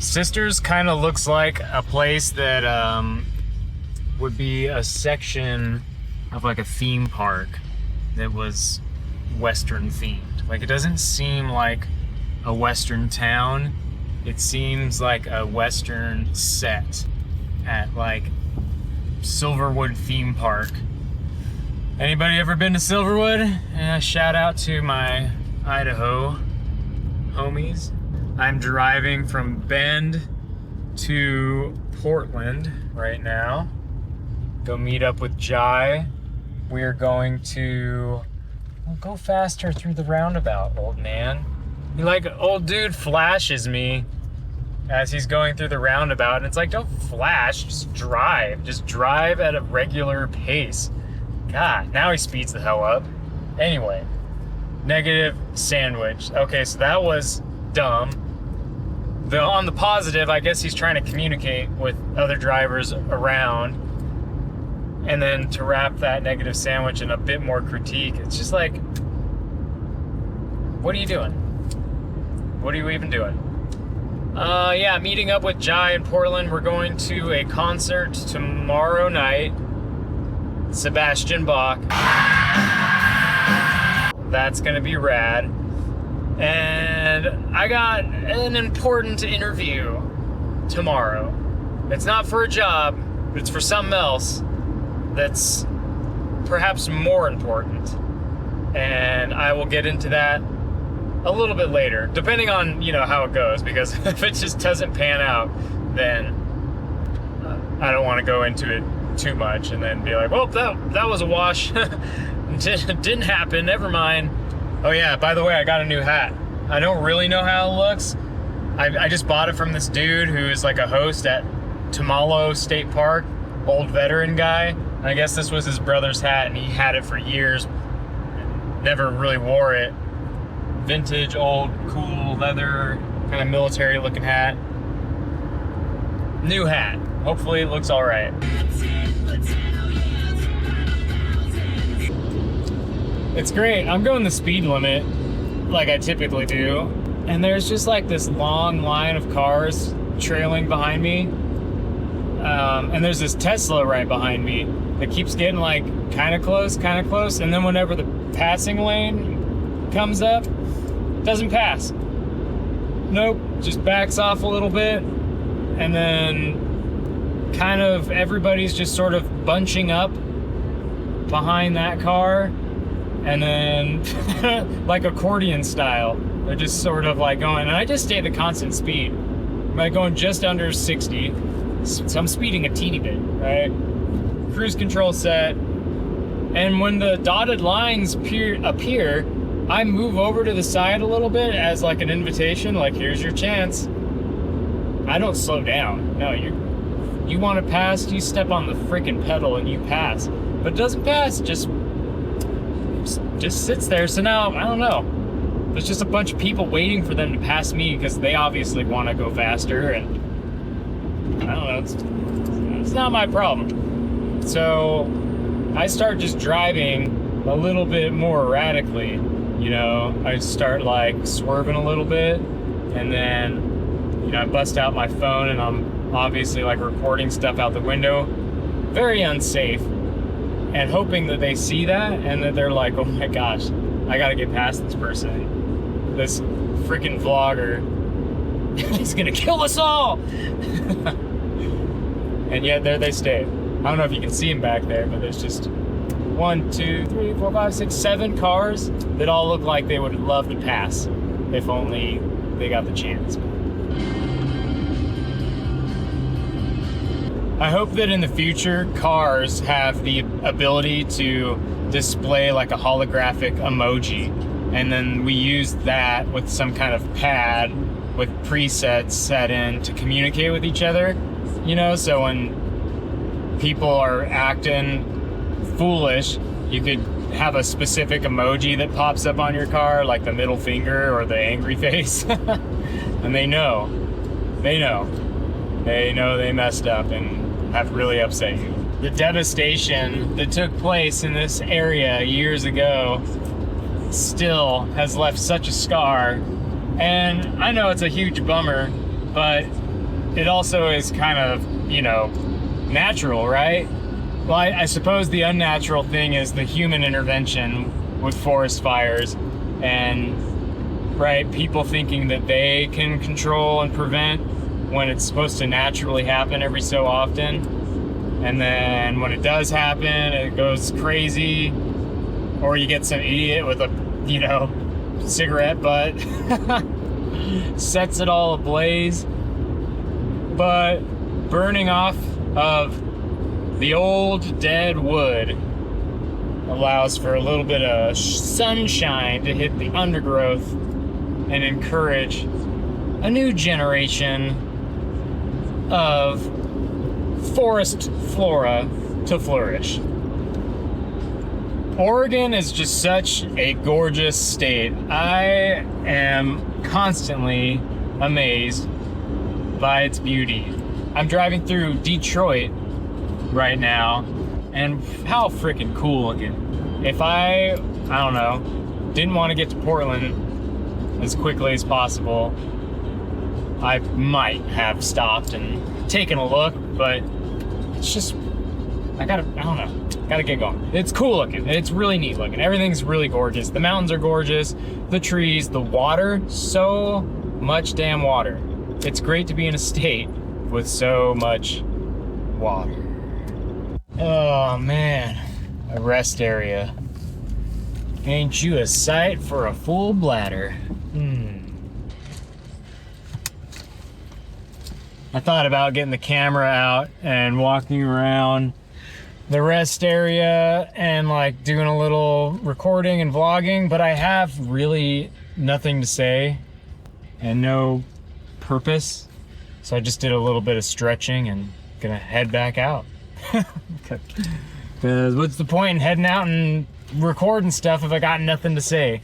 Sisters kind of looks like a place that would be a section of like a theme park that was Western themed. Like, it doesn't seem like a Western town. It seems like a Western set at like Silverwood theme park. Anybody ever been to Silverwood? Shout out to my Idaho homies. I'm driving from Bend to Portland right now. Go meet up with Jai. We're going to go faster through the roundabout, old man. Old dude flashes me as he's going through the roundabout, and it's like, don't flash, just drive. Just drive at a regular pace. God, now he speeds the hell up. Anyway, negative sandwich. Okay, so that was dumb. On the positive, I guess he's trying to communicate with other drivers around. And then to wrap that negative sandwich in a bit more critique, it's just like, what are you doing? What are you even doing? Yeah, meeting up with Jai in Portland. We're going to a concert tomorrow night. Sebastian Bach. That's gonna be rad. And I got an important interview tomorrow. It's not for a job, but it's for something else that's perhaps more important. And I will get into that a little bit later, depending on, how it goes, because if it just doesn't pan out, then I don't want to go into it too much and then be like, well, that was a wash. Didn't happen, never mind. Oh yeah, by the way, I got a new hat. I don't really know how it looks. I just bought it from this dude who is like a host at Tamalo State Park, old veteran guy. And I guess this was his brother's hat, and he had it for years, never really wore it. Vintage, old, cool, leather, kind of military looking hat. New hat. Hopefully it looks all right. It's great. I'm going the speed limit like I typically do. And there's just like this long line of cars trailing behind me. And there's this Tesla right behind me that keeps getting like kind of close. And then whenever the passing lane comes up, doesn't pass. Nope, just backs off a little bit. And then kind of everybody's just sort of bunching up behind that car. And then like accordion style, they're just sort of like going, and I just stay at a constant speed. I'm like going just under 60. So I'm speeding a teeny bit, right? Cruise control set. And when the dotted lines appear, I move over to the side a little bit as like an invitation, like here's your chance. I don't slow down. No, you want to pass, you step on the freaking pedal and you pass. But it doesn't pass, just sits there. So now, I don't know. There's just a bunch of people waiting for them to pass me because they obviously want to go faster, and I don't know, it's not my problem. So I start just driving a little bit more erratically. I start like swerving a little bit, and then, I bust out my phone and I'm obviously like recording stuff out the window. Very unsafe. And hoping that they see that and that they're like, oh my gosh, I gotta get past this person. This freaking vlogger. He's gonna kill us all! And yet there they stay. I don't know if you can see him back there, but there's just 1, 2, 3, 4, 5, 6, 7 cars that all look like they would love to pass if only they got the chance. I hope that in the future, cars have the ability to display like a holographic emoji, and then we use that with some kind of pad with presets set in to communicate with each other, so when people are acting foolish, you could have a specific emoji that pops up on your car, like the middle finger or the angry face. And they know they messed up and have really upset you. The devastation that took place in this area years ago still has left such a scar. And I know it's a huge bummer, but it also is kind of, you know, natural, right? Well, I suppose the unnatural thing is the human intervention with forest fires and, right, people thinking that they can control and prevent when it's supposed to naturally happen every so often. And then when it does happen, it goes crazy, or you get some idiot with a, you know, cigarette butt sets it all ablaze. But burning off of the old dead wood allows for a little bit of sunshine to hit the undergrowth and encourage a new generation of forest flora to flourish. Oregon is just such a gorgeous state. I am constantly amazed by its beauty. I'm driving through Detroit right now, and how freaking cool looking. If I don't know, didn't want to get to Portland as quickly as possible, I might have stopped and taken a look, but it's just, I don't know, gotta get going. It's cool looking, it's really neat looking, everything's really gorgeous. The mountains are gorgeous, the trees, the water, so much damn water. It's great to be in a state with so much water. Oh man, a rest area. Ain't you a sight for a full bladder? I thought about getting the camera out and walking around the rest area and like doing a little recording and vlogging, but I have really nothing to say and no purpose. So I just did a little bit of stretching and gonna head back out. Because what's the point in heading out and recording stuff if I got nothing to say?